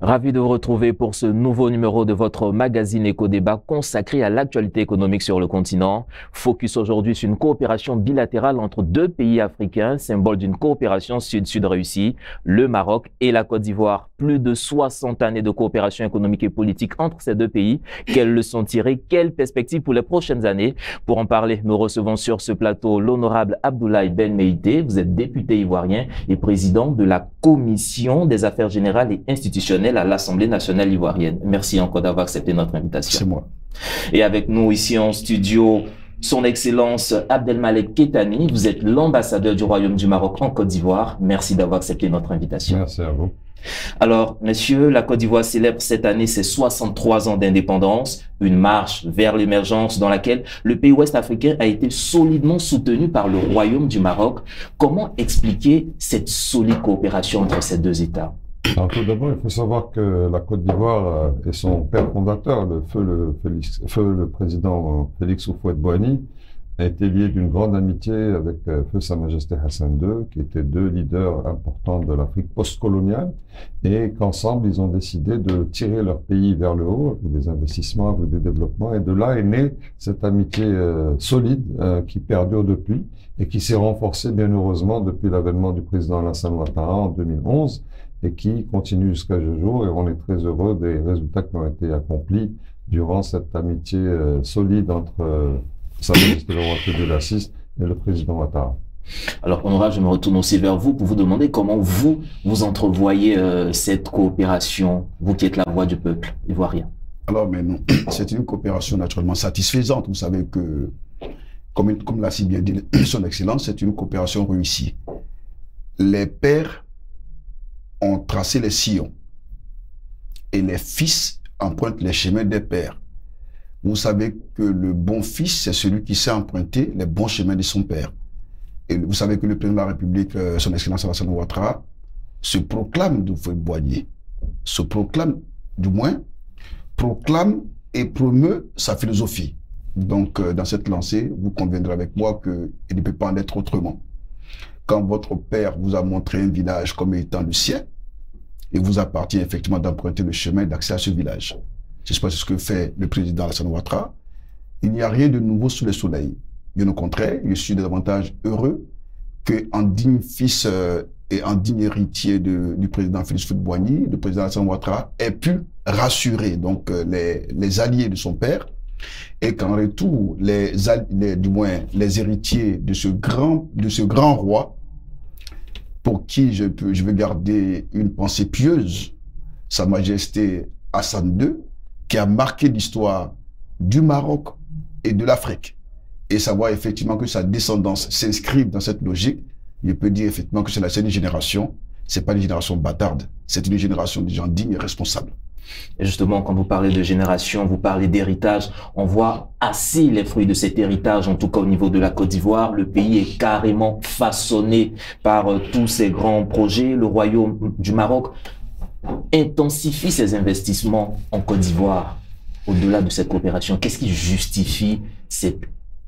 Ravi de vous retrouver pour ce nouveau numéro de votre magazine Éco-Débat consacré à l'actualité économique sur le continent. Focus aujourd'hui sur une coopération bilatérale entre deux pays africains, symbole d'une coopération sud-sud réussie, le Maroc et la Côte d'Ivoire. Plus de 60 années de coopération économique et politique entre ces deux pays. Quelles leçons tirées, quelles perspectives pour les prochaines années? Pour en parler, nous recevons sur ce plateau l'honorable Abdoulaye Ben Meïté. Vous êtes député ivoirien et président de la Commission des affaires générales et institutionnelles à l'Assemblée nationale ivoirienne. Merci encore d'avoir accepté notre invitation. C'est moi. Et avec nous ici en studio, son Excellence Abdelmalek Kettani, vous êtes l'ambassadeur du Royaume du Maroc en Côte d'Ivoire. Merci d'avoir accepté notre invitation. Merci à vous. Alors, messieurs, la Côte d'Ivoire célèbre cette année ses 63 ans d'indépendance, une marche vers l'émergence dans laquelle le pays ouest africain a été solidement soutenu par le Royaume du Maroc. Comment expliquer cette solide coopération entre ces deux États? Alors, tout d'abord, il faut savoir que la Côte d'Ivoire et son père fondateur, le président Félix Houphouët-Boigny, a été lié d'une grande amitié avec Feu Sa Majesté Hassan II, qui étaient deux leaders importants de l'Afrique post-coloniale, et qu'ensemble, ils ont décidé de tirer leur pays vers le haut, avec des investissements, avec des développements, et de là est née cette amitié solide qui perdure depuis, et qui s'est renforcée bien heureusement depuis l'avènement du président Alassane Ouattara en 2011, et qui continue jusqu'à ce jour, et on est très heureux des résultats qui ont été accomplis durant cette amitié solide entre Sa Majesté le roi Abdel Aziz et le président Ouattara. Alors, honorable, je me retourne aussi vers vous pour vous demander comment vous entrevoyez cette coopération, vous qui êtes la voix du peuple ivoirien. Alors, mais non, c'est une coopération naturellement satisfaisante. Vous savez que, comme l'a si bien dit son Excellence, c'est une coopération réussie. Les pères ont tracé les sillons et les fils empruntent les chemins des pères. Vous savez que le bon fils, c'est celui qui sait emprunter les bons chemins de son père. Et vous savez que le président de la République, son Excellence Alassane Ouattara, se proclame de Houphouët-Boigny, proclame et promeut sa philosophie. Donc, dans cette lancée, vous conviendrez avec moi qu'il ne peut pas en être autrement. Quand votre père vous a montré un village comme étant le sien, il vous appartient effectivement d'emprunter le chemin d'accès à ce village. C'est ce que fait le président Alassane Ouattara. Il n'y a rien de nouveau sous le soleil. Bien au contraire, je suis davantage heureux qu'en digne fils et en digne héritier du président Félix Houphouët-Boigny, le président Alassane Ouattara ait pu rassurer donc les alliés de son père, et qu'en retour, du moins les héritiers de ce grand roi, pour qui je veux garder une pensée pieuse, Sa Majesté Hassan II, qui a marqué l'histoire du Maroc et de l'Afrique, et savoir effectivement que sa descendance s'inscrive dans cette logique, je peux dire effectivement que c'est une génération, c'est pas une génération bâtarde, c'est une génération de gens dignes et responsables. Et justement, quand vous parlez de génération, vous parlez d'héritage, on voit assez les fruits de cet héritage, en tout cas au niveau de la Côte d'Ivoire. Le pays est carrément façonné par tous ces grands projets. Le Royaume du Maroc intensifie ses investissements en Côte d'Ivoire. Au-delà de cette coopération, qu'est-ce qui justifie cette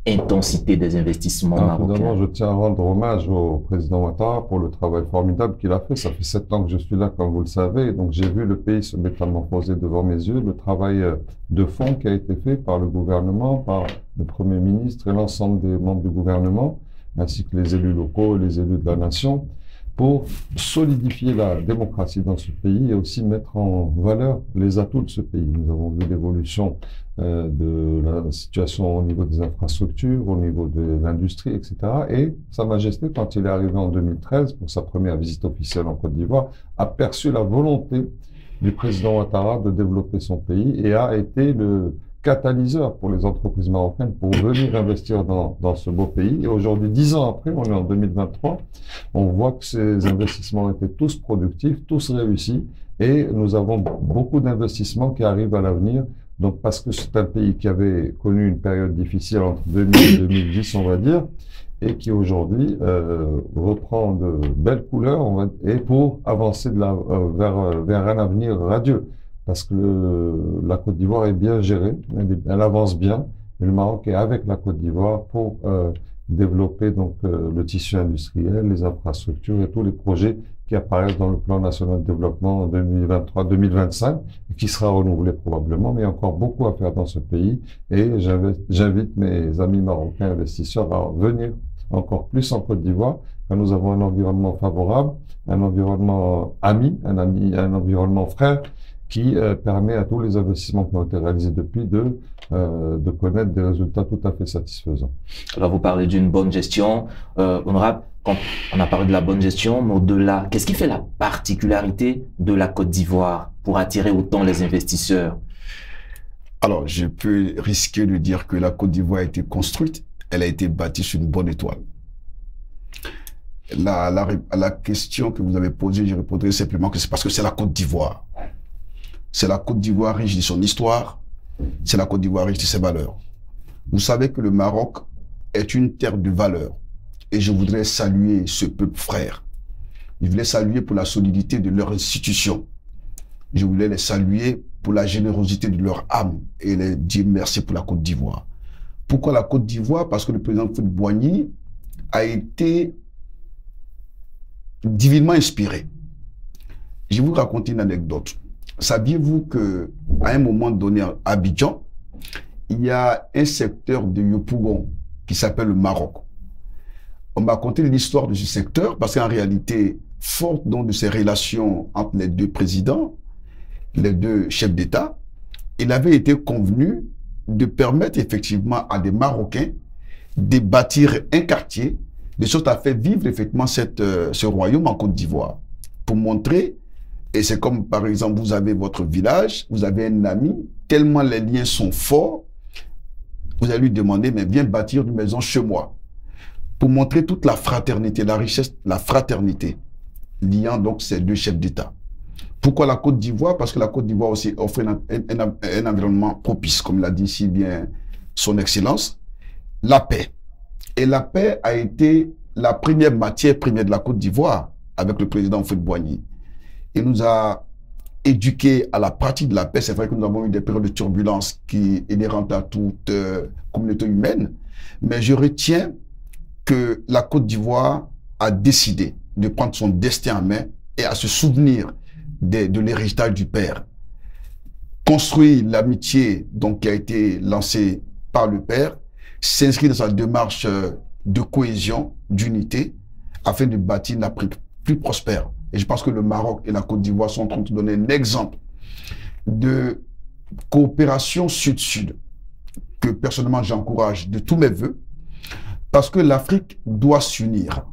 intensité des investissements marocains? Évidemment, je tiens à rendre hommage au président Ouattara pour le travail formidable qu'il a fait. Ça fait 7 ans que je suis là, comme vous le savez. Donc, j'ai vu le pays se métamorphoser devant mes yeux. Le travail de fond qui a été fait par le gouvernement, par le Premier ministre et l'ensemble des membres du gouvernement, ainsi que les élus locaux et les élus de la nation, pour solidifier la démocratie dans ce pays et aussi mettre en valeur les atouts de ce pays. Nous avons vu l'évolution de la situation au niveau des infrastructures, au niveau de l'industrie, etc. Et Sa Majesté, quand il est arrivé en 2013 pour sa première visite officielle en Côte d'Ivoire, a perçu la volonté du président Ouattara de développer son pays et a été le catalyseur pour les entreprises marocaines pour venir investir dans ce beau pays. Et aujourd'hui, 10 ans après, on est en 2023, on voit que ces investissements étaient tous productifs, tous réussis, et nous avons beaucoup d'investissements qui arrivent à l'avenir. Donc, parce que c'est un pays qui avait connu une période difficile entre 2000 et 2010, on va dire, et qui aujourd'hui reprend de belles couleurs et pour avancer vers un avenir radieux. Parce que la Côte d'Ivoire est bien gérée, elle avance bien, et le Maroc est avec la Côte d'Ivoire pour développer donc le tissu industriel, les infrastructures et tous les projets qui apparaissent dans le plan national de développement 2023-2025, qui sera renouvelé probablement, mais il y a encore beaucoup à faire dans ce pays. Et j'invite mes amis marocains investisseurs à venir encore plus en Côte d'Ivoire, car nous avons un environnement favorable, un environnement ami, un environnement frère, qui permet à tous les investissements qui ont été réalisés depuis de connaître des résultats tout à fait satisfaisants. Alors, vous parlez d'une bonne gestion. Honorable, quand on a parlé de la bonne gestion, mais au-delà, qu'est-ce qui fait la particularité de la Côte d'Ivoire pour attirer autant les investisseurs? Alors, je peux risquer de dire que la Côte d'Ivoire a été construite, elle a été bâtie sur une bonne étoile. À la question que vous avez posée, je répondrai simplement que c'est parce que c'est la Côte d'Ivoire. C'est la Côte d'Ivoire riche de son histoire, c'est la Côte d'Ivoire riche de ses valeurs. Vous savez que le Maroc est une terre de valeurs et je voudrais saluer ce peuple frère. Je voulais saluer pour la solidité de leur institution. Je voulais les saluer pour la générosité de leur âme et les dire merci pour la Côte d'Ivoire. Pourquoi la Côte d'Ivoire? Parce que le président Houphouët-Boigny a été divinement inspiré. Je vais vous raconter une anecdote. Saviez-vous que à un moment donné à Abidjan, il y a un secteur de Yopougon qui s'appelle le Maroc. On m'a raconté l'histoire de ce secteur parce qu'en réalité, forte donc de ces relations entre les deux présidents, les deux chefs d'État, il avait été convenu de permettre effectivement à des Marocains de bâtir un quartier de sorte à faire vivre effectivement ce royaume en Côte d'Ivoire pour montrer. Et c'est comme, par exemple, vous avez votre village, vous avez un ami, tellement les liens sont forts, vous allez lui demander, mais viens bâtir une maison chez moi. Pour montrer toute la fraternité, la richesse, la fraternité, liant donc ces deux chefs d'État. Pourquoi la Côte d'Ivoire? Parce que la Côte d'Ivoire aussi offre un environnement propice, comme l'a dit si bien son Excellence, la paix. Et la paix a été la première matière première de la Côte d'Ivoire avec le président Houphouët-Boigny. Il nous a éduqués à la pratique de la paix. C'est vrai que nous avons eu des périodes de turbulence qui est inhérente à toute communauté humaine. Mais je retiens que la Côte d'Ivoire a décidé de prendre son destin en main et à se souvenir de l'héritage du père. Construire l'amitié donc qui a été lancée par le père, s'inscrire dans sa démarche de cohésion, d'unité, afin de bâtir une Afrique plus prospère. Et je pense que le Maroc et la Côte d'Ivoire sont en train de donner un exemple de coopération sud-sud que personnellement j'encourage de tous mes voeux, parce que l'Afrique doit s'unir,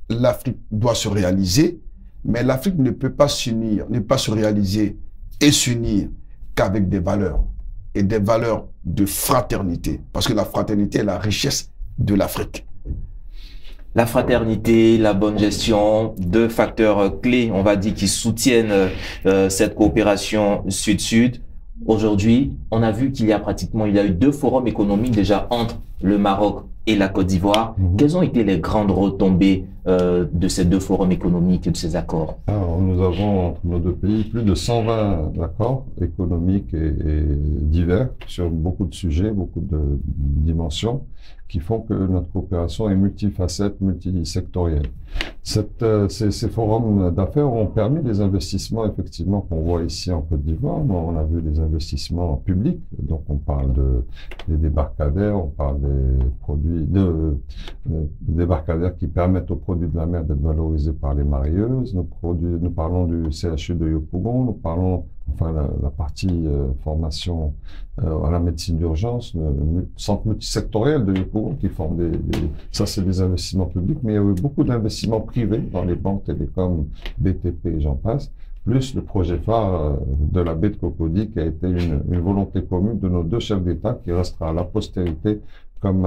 l'Afrique doit se réaliser, mais l'Afrique ne peut pas s'unir, ne pas se réaliser et s'unir qu'avec des valeurs, et des valeurs de fraternité, parce que la fraternité est la richesse de l'Afrique. La fraternité, la bonne gestion, deux facteurs clés, on va dire, qui soutiennent cette coopération sud-sud. Aujourd'hui, on a vu qu'il y a eu 2 forums économiques déjà entre le Maroc et la Côte d'Ivoire. Quelles ont été les grandes retombées de ces 2 forums économiques et de ces accords? Alors, nous avons entre nos 2 pays plus de 120 accords économiques et divers sur beaucoup de sujets, beaucoup de dimensions, qui font que notre coopération est multifacette, multisectorielle. Ces forums d'affaires ont permis des investissements, effectivement, qu'on voit ici en Côte d'Ivoire. On a vu des investissements publics, donc on parle des débarcadères, on parle des produits, des débarcadères qui permettent aux produits de la mer d'être valorisés par les mareyeuses. Nous parlons du CHU de Yopougon, nous parlons, enfin la partie formation à la médecine d'urgence, le centre multisectoriel de Yopougon qui forme ça c'est des investissements publics, mais il y a eu beaucoup d'investissements privés dans les banques télécoms, BTP et j'en passe, plus le projet phare de la baie de Cocody qui a été une volonté commune de nos 2 chefs d'État qui restera à la postérité comme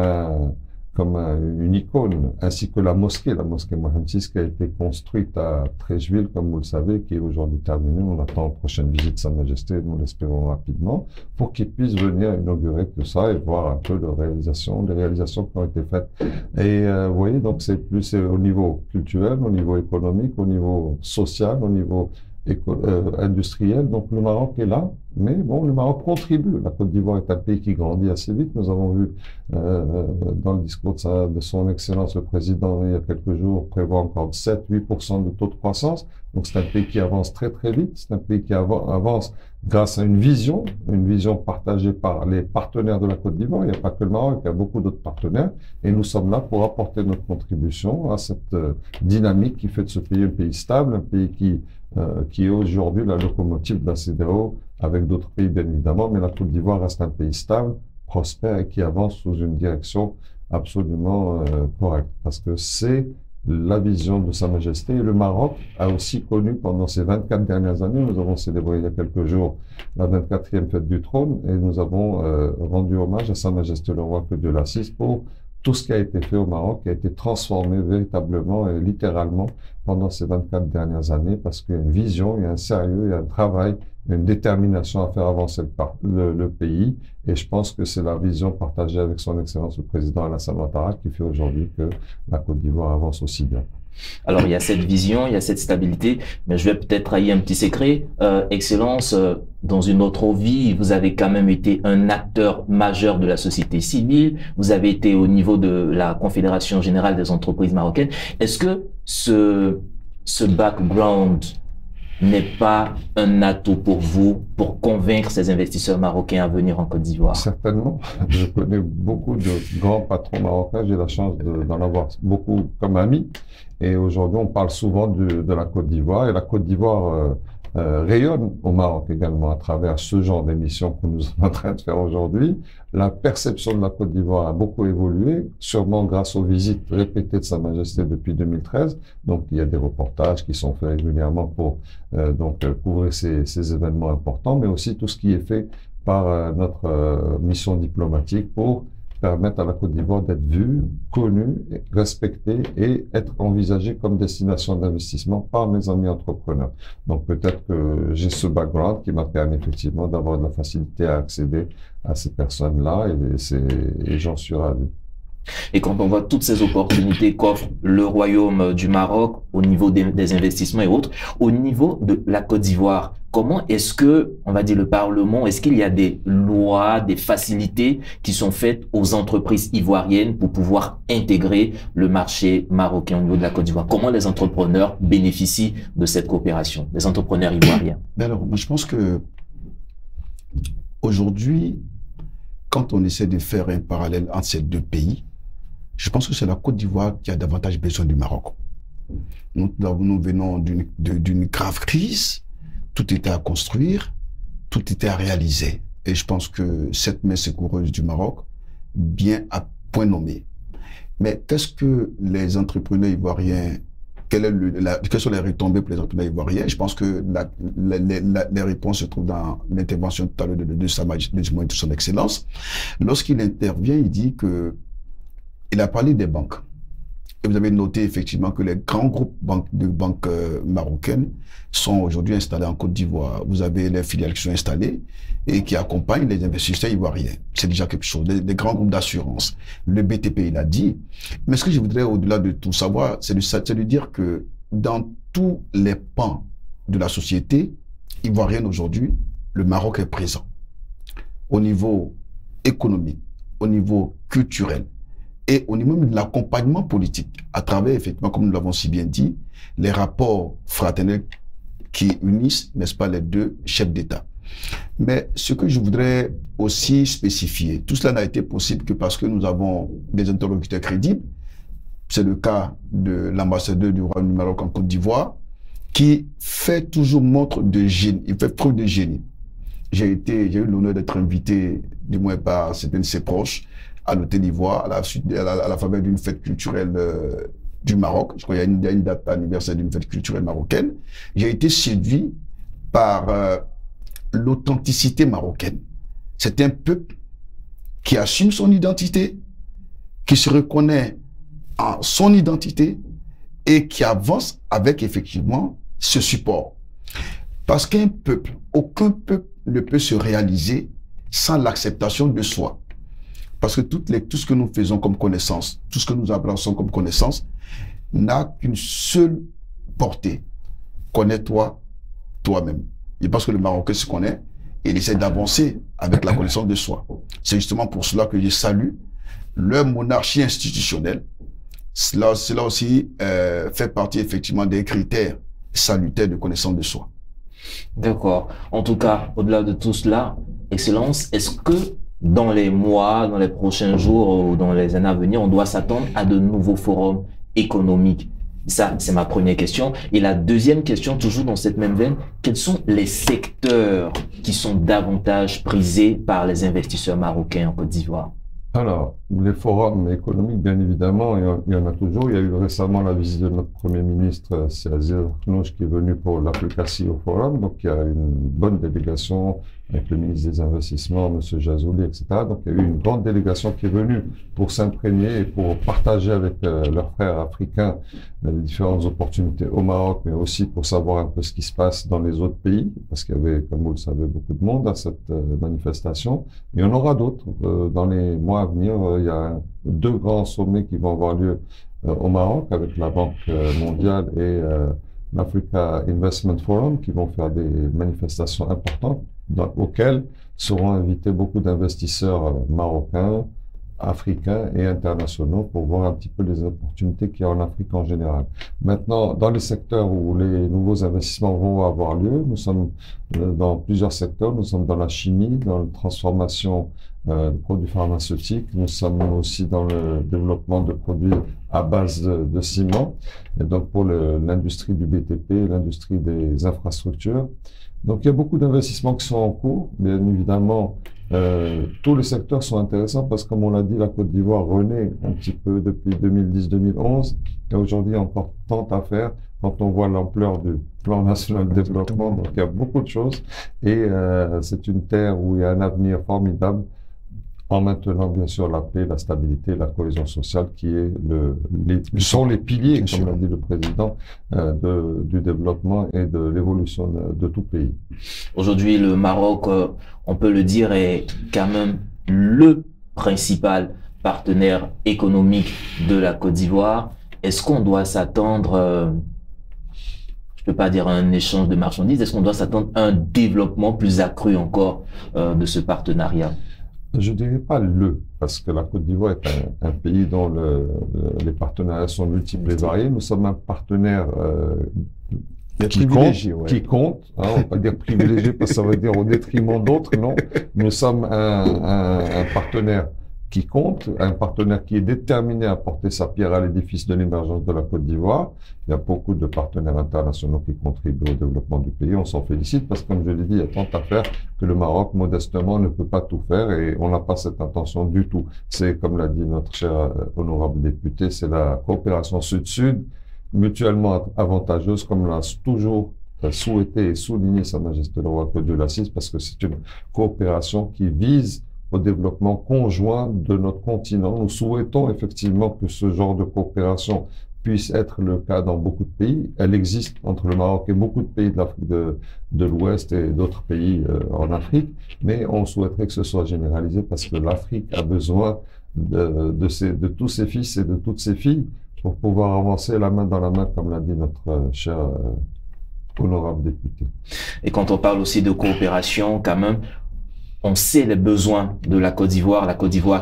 une icône, ainsi que la mosquée Mohammed VI qui a été construite à Treichville, comme vous le savez, qui est aujourd'hui terminée. On attend la prochaine visite de Sa Majesté, nous l'espérons rapidement, pour qu'il puisse venir inaugurer tout ça et voir un peu les réalisations qui ont été faites. Et vous voyez, donc c'est plus au niveau culturel, au niveau économique, au niveau social, au niveau industriel. Donc le Maroc est là, Mais bon, le Maroc contribue. La Côte d'Ivoire est un pays qui grandit assez vite. Nous avons vu dans le discours de son Excellence le Président il y a quelques jours prévoit encore 7-8% de taux de croissance. Donc c'est un pays qui avance très très vite. C'est un pays qui avance grâce à une vision partagée par les partenaires de la Côte d'Ivoire. Il n'y a pas que le Maroc, il y a beaucoup d'autres partenaires. Et nous sommes là pour apporter notre contribution à cette dynamique qui fait de ce pays un pays stable, un pays qui est aujourd'hui la locomotive de la CEDEAO avec d'autres pays bien évidemment. Mais la Côte d'Ivoire reste un pays stable, prospère et qui avance sous une direction absolument correcte. Parce que c'est la vision de Sa Majesté. Et le Maroc a aussi connu pendant ces 24 dernières années, nous avons célébré il y a quelques jours la 24e fête du trône et nous avons rendu hommage à Sa Majesté le roi, que Dieu l'assiste, pour tout ce qui a été fait au Maroc, qui a été transformé véritablement et littéralement pendant ces 24 dernières années, parce qu'il y a une vision, il y a un sérieux, il y a un travail, il y a une détermination à faire avancer le pays. Et je pense que c'est la vision partagée avec son Excellence le Président Alassane Ouattara qui fait aujourd'hui que la Côte d'Ivoire avance aussi bien. Alors, il y a cette vision, il y a cette stabilité, mais je vais peut-être trahir un petit secret. Excellence, dans une autre vie, vous avez quand même été un acteur majeur de la société civile. Vous avez été au niveau de la Confédération Générale des Entreprises Marocaines. Est-ce que ce background n'est pas un atout pour vous pour convaincre ces investisseurs marocains à venir en Côte d'Ivoire? Certainement. Je connais beaucoup de grands patrons marocains. J'ai la chance d'en avoir beaucoup comme amis. Et aujourd'hui, on parle souvent de la Côte d'Ivoire. Et la Côte d'Ivoire rayonne au Maroc également à travers ce genre d'émission que nous sommes en train de faire aujourd'hui. La perception de la Côte d'Ivoire a beaucoup évolué, sûrement grâce aux visites répétées de Sa Majesté depuis 2013. Donc, il y a des reportages qui sont faits régulièrement pour couvrir ces événements importants, mais aussi tout ce qui est fait par notre mission diplomatique pour permettre à la Côte d'Ivoire d'être vue, connue, respectée et être envisagée comme destination d'investissement par mes amis entrepreneurs. Donc peut-être que j'ai ce background qui m'a permis effectivement d'avoir de la facilité à accéder à ces personnes-là et j'en suis ravi. Et quand on voit toutes ces opportunités qu'offre le Royaume du Maroc au niveau des investissements et autres, au niveau de la Côte d'Ivoire, comment est-ce que, on va dire le Parlement, est-ce qu'il y a des lois, des facilités qui sont faites aux entreprises ivoiriennes pour pouvoir intégrer le marché marocain au niveau de la Côte d'Ivoire? Comment les entrepreneurs bénéficient de cette coopération, les entrepreneurs ivoiriens? Alors, moi, je pense que aujourd'hui, quand on essaie de faire un parallèle entre ces deux pays, je pense que c'est la Côte d'Ivoire qui a davantage besoin du Maroc. Nous venons d'une grave crise, tout était à construire, tout était à réaliser. Et je pense que cette main secoureuse du Maroc, bien à point nommé. Mais qu'est-ce que les entrepreneurs ivoiriens, quelles sont les retombées pour les entrepreneurs ivoiriens? Je pense que les réponses se trouvent dans l'intervention tout à l'heure de Sa Majesté, de son Excellence. Lorsqu'il intervient, il dit que il a parlé des banques. Et vous avez noté effectivement que les grands groupes de banques marocaines sont aujourd'hui installés en Côte d'Ivoire. Vous avez les filiales qui sont installées et qui accompagnent les investisseurs ivoiriens. C'est déjà quelque chose. Des grands groupes d'assurance. Le BTP, il a dit. Mais ce que je voudrais, au-delà de tout savoir, c'est de dire que dans tous les pans de la société ivoirienne aujourd'hui, le Maroc est présent. Au niveau économique, au niveau culturel, et au niveau de l'accompagnement politique, à travers, effectivement, comme nous l'avons si bien dit, les rapports fraternels qui unissent, n'est-ce pas, les deux chefs d'État. Mais ce que je voudrais aussi spécifier, tout cela n'a été possible que parce que nous avons des interlocuteurs crédibles. C'est le cas de l'ambassadeur du Royaume du Maroc en Côte d'Ivoire, qui fait toujours montre de génie, il fait preuve de génie. J'ai eu l'honneur d'être invité, du moins par certains de ses proches, à l'Hôtel d'Ivoire, à la faveur d'une fête culturelle du Maroc. Je crois qu'il y a une date anniversaire d'une fête culturelle marocaine. J'ai été séduit par l'authenticité marocaine. C'est un peuple qui assume son identité, qui se reconnaît en son identité et qui avance avec effectivement ce support. Parce qu'un peuple, aucun peuple ne peut se réaliser sans l'acceptation de soi. Parce que tout ce que nous faisons comme connaissance, tout ce que nous abraçons comme connaissance, n'a qu'une seule portée. Connais-toi toi-même. Et parce que le Marocain se connaît, et il essaie d'avancer avec la connaissance de soi. C'est justement pour cela que je salue leur monarchie institutionnelle. Cela aussi fait partie effectivement des critères salutaires de connaissance de soi. D'accord. En tout cas, au-delà de tout cela, Excellence, est-ce que dans les mois, dans les prochains jours ou dans les années à venir, on doit s'attendre à de nouveaux forums économiques? Ça, c'est ma première question. Et la deuxième question, toujours dans cette même veine, quels sont les secteurs qui sont davantage prisés par les investisseurs marocains en Côte d'Ivoire? Alors, les forums économiques, bien évidemment, il y en a toujours. Il y a eu récemment la visite de notre Premier ministre, Aziz Akhnouch, qui est venu pour l'Africatie au forum. Donc, il y a une bonne délégation avec le ministre des Investissements, M. Jazouli, etc. Donc, il y a eu une grande délégation qui est venue pour s'imprégner et pour partager avec leurs frères africains les différentes opportunités au Maroc, mais aussi pour savoir un peu ce qui se passe dans les autres pays, parce qu'il y avait, comme vous le savez, beaucoup de monde à cette manifestation. Il y en aura d'autres dans les mois à venir. Il y a 2 grands sommets qui vont avoir lieu au Maroc avec la Banque mondiale et l'Africa Investment Forum qui vont faire des manifestations importantes auxquelles seront invités beaucoup d'investisseurs marocains, africains et internationaux pour voir un petit peu les opportunités qu'il y a en Afrique en général. Maintenant, dans les secteurs où les nouveaux investissements vont avoir lieu, nous sommes dans plusieurs secteurs. Nous sommes dans la chimie, dans la transformation de produits pharmaceutiques. Nous sommes aussi dans le développement de produits à base de ciment. Et donc, pour l'industrie du BTP, l'industrie des infrastructures. Donc, il y a beaucoup d'investissements qui sont en cours. Bien évidemment, tous les secteurs sont intéressants parce que, comme on l'a dit, la Côte d'Ivoire renaît un petit peu depuis 2010-2011. Et aujourd'hui, il y a encore tant à faire quand on voit l'ampleur du plan national de développement. Donc, il y a beaucoup de choses. Et c'est une terre où il y a un avenir formidable en maintenant, bien sûr, la paix, la stabilité, la cohésion sociale qui est sont les piliers, comme l'a dit le président, du développement et de l'évolution de tout pays. Aujourd'hui, le Maroc, on peut le dire, est quand même le principal partenaire économique de la Côte d'Ivoire. Est-ce qu'on doit s'attendre, je peux pas dire un échange de marchandises, est-ce qu'on doit s'attendre à un développement plus accru encore de ce partenariat? Je dirais pas parce que la Côte d'Ivoire est un pays dont les partenariats sont multiples et variés. Nous sommes un partenaire qui compte, hein, on va pas dire privilégié parce que ça veut dire au détriment d'autres, non. Nous sommes un partenaire qui compte, un partenaire qui est déterminé à porter sa pierre à l'édifice de l'émergence de la Côte d'Ivoire. Il y a beaucoup de partenaires internationaux qui contribuent au développement du pays. On s'en félicite parce que, comme je l'ai dit, il y a tant à faire que le Maroc, modestement, ne peut pas tout faire et on n'a pas cette intention du tout. C'est, comme l'a dit notre cher honorable député, c'est la coopération sud-sud, mutuellement avantageuse, comme l'a toujours souhaité et souligné Sa Majesté le Roi, que Dieu l'assiste, parce que c'est une coopération qui vise au développement conjoint de notre continent. Nous souhaitons effectivement que ce genre de coopération puisse être le cas dans beaucoup de pays. Elle existe entre le Maroc et beaucoup de pays de l'Afrique de l'Ouest et d'autres pays en Afrique, mais on souhaiterait que ce soit généralisé parce que l'Afrique a besoin de tous ses fils et de toutes ses filles pour pouvoir avancer la main dans la main, comme l'a dit notre cher honorable député. Et quand on parle aussi de coopération, quand même, on sait les besoins de la Côte d'Ivoire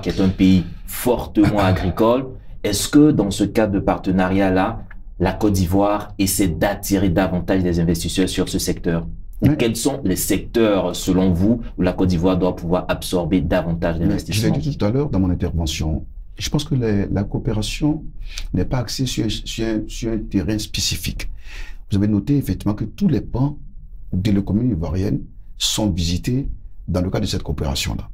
qui est un pays fortement agricole. Est-ce que dans ce cadre de partenariat-là, la Côte d'Ivoire essaie d'attirer davantage des investisseurs sur ce secteur? Et quels sont les secteurs, selon vous, où la Côte d'Ivoire doit pouvoir absorber davantage d'investissements? Je l'ai dit tout à l'heure dans mon intervention. Je pense que la coopération n'est pas axée sur un terrain spécifique. Vous avez noté effectivement que tous les pans de l'économie ivoirienne sont visités dans le cadre de cette coopération-là.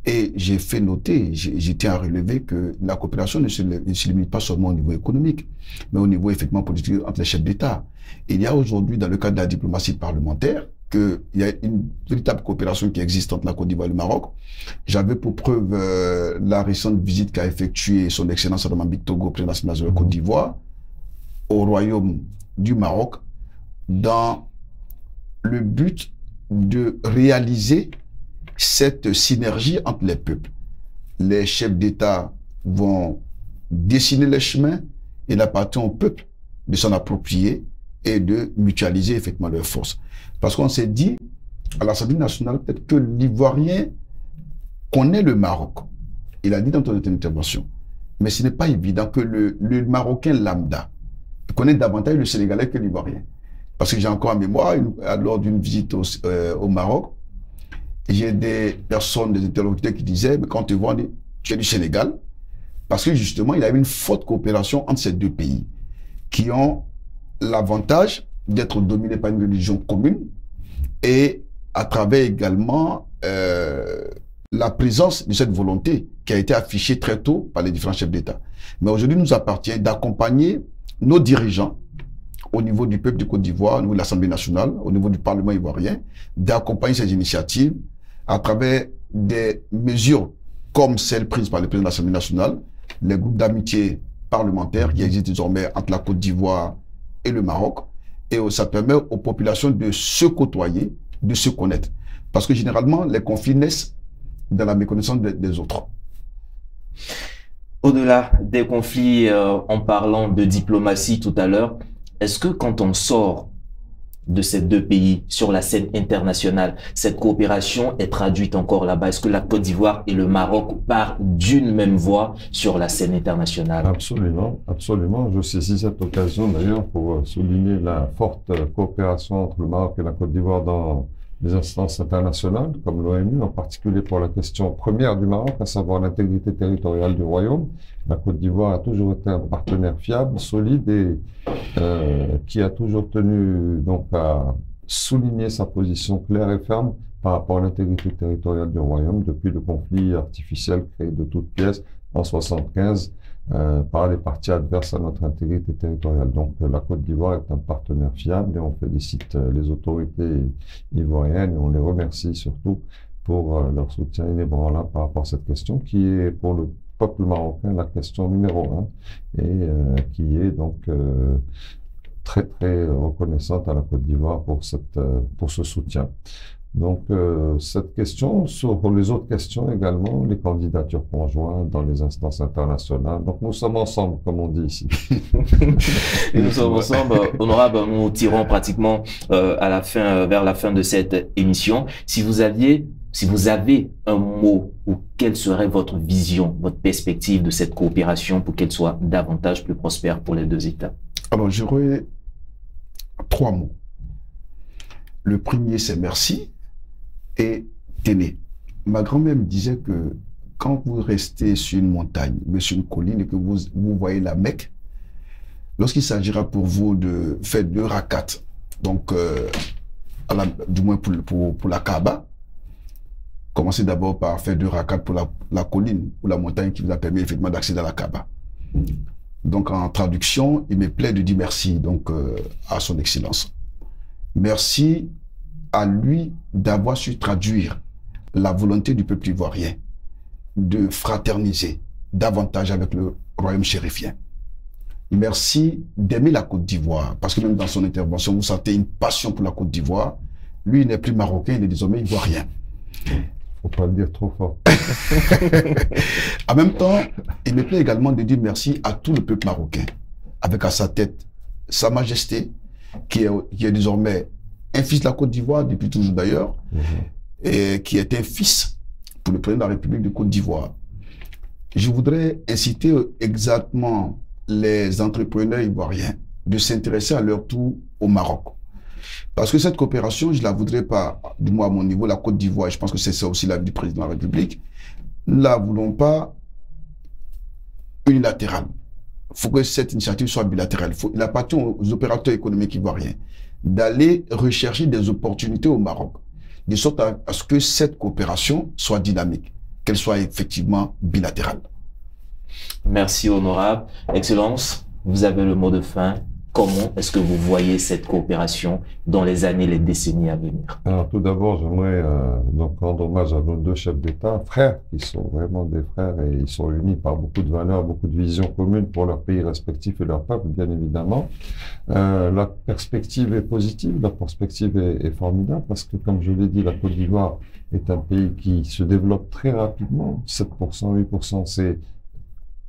Et j'ai fait noter, j'ai tiens à relever que la coopération ne se limite pas seulement au niveau économique, mais au niveau effectivement politique entre les chefs d'État. Il y a aujourd'hui, dans le cadre de la diplomatie parlementaire, qu'il y a une véritable coopération qui existe entre la Côte d'Ivoire et le Maroc. J'avais pour preuve la récente visite qu'a effectuée son Excellence Adama Bictogo, président national de la Côte d'Ivoire, au Royaume du Maroc, dans le but de réaliser cette synergie entre les peuples. Les chefs d'État vont dessiner les chemins et il appartient au peuple de s'en approprier et de mutualiser effectivement leurs forces. Parce qu'on s'est dit à l'Assemblée nationale, peut-être que l'Ivoirien connaît le Maroc. Il a dit dans ton intervention. Mais ce n'est pas évident que le Marocain lambda connaît davantage le Sénégalais que l'Ivoirien. Parce que j'ai encore en mémoire, lors d'une visite au Maroc, j'ai des personnes, des interlocuteurs qui disaient, mais quand tu vois, tu es du Sénégal, parce que justement, il y avait une forte coopération entre ces deux pays, qui ont l'avantage d'être dominés par une religion commune, et à travers également la présence de cette volonté qui a été affichée très tôt par les différents chefs d'État. Mais aujourd'hui, il nous appartient d'accompagner nos dirigeants au niveau du peuple de Côte d'Ivoire, au niveau de l'Assemblée nationale, au niveau du Parlement ivoirien, d'accompagner ces initiatives à travers des mesures comme celles prises par le président de l'Assemblée nationale, les groupes d'amitié parlementaires qui existent désormais entre la Côte d'Ivoire et le Maroc. Et ça permet aux populations de se côtoyer, de se connaître. Parce que généralement, les conflits naissent dans la méconnaissance des autres. Au-delà des conflits, en parlant de diplomatie tout à l'heure, est-ce que quand on sort de ces deux pays sur la scène internationale, cette coopération est traduite encore là-bas? Est-ce que la Côte d'Ivoire et le Maroc parlent d'une même voix sur la scène internationale? Absolument, absolument. Je saisis cette occasion d'ailleurs pour souligner la forte coopération entre le Maroc et la Côte d'Ivoire dans les instances internationales, comme l'ONU, en particulier pour la question première du Maroc, à savoir l'intégrité territoriale du royaume. La Côte d'Ivoire a toujours été un partenaire fiable, solide et qui a toujours tenu donc à souligner sa position claire et ferme par rapport à l'intégrité territoriale du royaume depuis le conflit artificiel créé de toutes pièces en 1975 par les parties adverses à notre intégrité territoriale. Donc la Côte d'Ivoire est un partenaire fiable et on félicite les autorités ivoiriennes et on les remercie surtout pour leur soutien inébranlable par rapport à cette question qui est pour le peuple marocain la question numéro 1 et qui est donc très très reconnaissante à la Côte d'Ivoire pour ce soutien. Donc, cette question, sur les autres questions également, les candidatures conjointes dans les instances internationales. Donc, nous sommes ensemble, comme on dit ici. Et nous sommes ensemble, honorable, nous tirons pratiquement vers la fin de cette émission. Si vous avez un mot, ou quelle serait votre vision, votre perspective de cette coopération pour qu'elle soit davantage plus prospère pour les deux États? Alors, j'aurais 3 mots. Le premier, c'est merci. Et tenez, ma grand-mère me disait que quand vous restez sur une montagne, sur une colline et que vous voyez la Mecque, lorsqu'il s'agira pour vous de faire 2 rakats, donc du moins pour la Kaaba, commencez d'abord par faire 2 rakats pour la colline ou la montagne qui vous a permis effectivement d'accéder à la Kaaba. Donc en traduction, il me plaît de dire merci donc à son Excellence. Merci à lui d'avoir su traduire la volonté du peuple ivoirien de fraterniser davantage avec le royaume chérifien. Merci d'aimer la Côte d'Ivoire, parce que même dans son intervention, vous sentez une passion pour la Côte d'Ivoire. Lui, il n'est plus marocain, il est désormais ivoirien. Faut pas le dire trop fort. En même temps, il me plaît également de dire merci à tout le peuple marocain, avec à sa tête Sa Majesté, qui est désormais un fils de la Côte d'Ivoire, depuis toujours d'ailleurs, et qui est un fils pour le président de la République de Côte d'Ivoire. Je voudrais inciter exactement les entrepreneurs ivoiriens de s'intéresser à leur tour au Maroc. Parce que cette coopération, je ne la voudrais pas, du moins à mon niveau, la Côte d'Ivoire, et je pense que c'est ça aussi l'avis du président de la République, nous ne la voulons pas unilatérale. Il faut que cette initiative soit bilatérale. Il appartient aux opérateurs économiques ivoiriens d'aller rechercher des opportunités au Maroc, de sorte à ce que cette coopération soit dynamique, qu'elle soit effectivement bilatérale. Merci, honorable. Excellence, vous avez le mot de fin. Comment est-ce que vous voyez cette coopération dans les années, les décennies à venir? Alors, tout d'abord, j'aimerais donc rendre hommage à nos 2 chefs d'État, frères, qui sont vraiment des frères et ils sont unis par beaucoup de valeurs, beaucoup de visions communes pour leurs pays respectifs et leur peuple, bien évidemment. La perspective est positive, la perspective est formidable parce que, comme je l'ai dit, la Côte d'Ivoire est un pays qui se développe très rapidement, 7%, 8%, c'est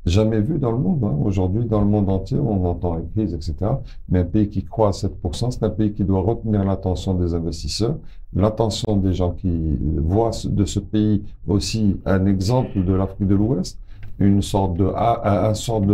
jamais vu dans le monde. Hein. Aujourd'hui, dans le monde entier, on entend les crises, etc. Mais un pays qui croît à 7%, c'est un pays qui doit retenir l'attention des investisseurs, l'attention des gens qui voient de ce pays aussi un exemple de l'Afrique de l'Ouest, un sorte de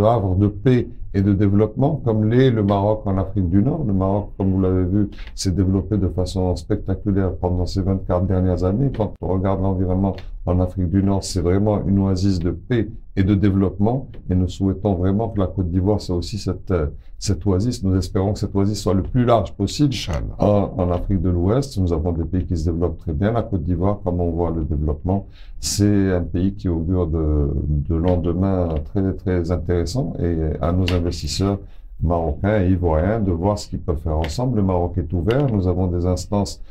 havre de paix et de développement, comme l'est le Maroc en Afrique du Nord. Le Maroc, comme vous l'avez vu, s'est développé de façon spectaculaire pendant ces 24 dernières années. Quand on regarde l'environnement en Afrique du Nord, c'est vraiment une oasis de paix et de développement. Et nous souhaitons vraiment que la Côte d'Ivoire soit aussi cette oasis. Nous espérons que cette oasis soit le plus large possible en Afrique de l'Ouest. Nous avons des pays qui se développent très bien. La Côte d'Ivoire, comme on voit le développement, c'est un pays qui augure de lendemains très, très intéressants. Et à nos investisseurs marocains et ivoiriens de voir ce qu'ils peuvent faire ensemble. Le Maroc est ouvert. Nous avons des instances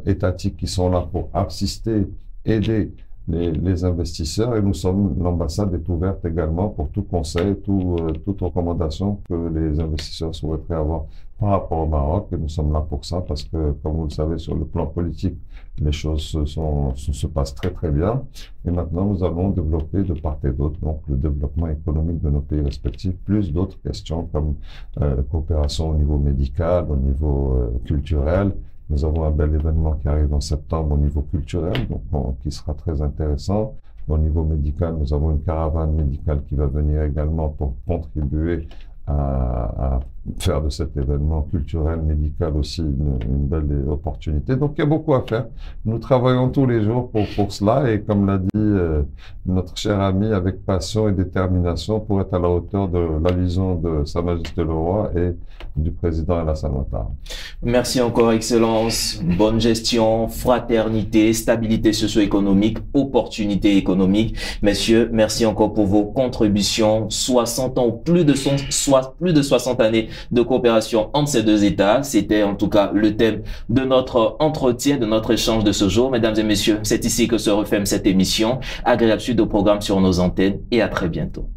étatiques qui sont là pour assister, aider les investisseurs, et l'ambassade est ouverte également pour tout conseil, toute recommandation que les investisseurs souhaiteraient avoir par rapport au Maroc, et nous sommes là pour ça parce que, comme vous le savez, sur le plan politique, les choses se passent très très bien, et maintenant nous allons développer de part et d'autre donc le développement économique de nos pays respectifs, plus d'autres questions comme coopération au niveau médical, au niveau culturel. Nous avons un bel événement qui arrive en septembre au niveau culturel, donc qui sera très intéressant. Au niveau médical, nous avons une caravane médicale qui va venir également pour contribuer à faire de cet événement culturel, médical aussi une belle opportunité. Donc il y a beaucoup à faire. Nous travaillons tous les jours pour cela, et comme l'a dit notre cher ami, avec passion et détermination pour être à la hauteur de la vision de Sa Majesté le Roi et du président Alassane Ouattara. Merci encore, Excellence. Bonne gestion, fraternité, stabilité socio-économique, opportunité économique. Messieurs, merci encore pour vos contributions. 60 ans, plus de 60 années de coopération entre ces deux États. C'était en tout cas le thème de notre entretien, de notre échange de ce jour. Mesdames et messieurs, c'est ici que se referme cette émission. Agréable suite au programme sur nos antennes et à très bientôt.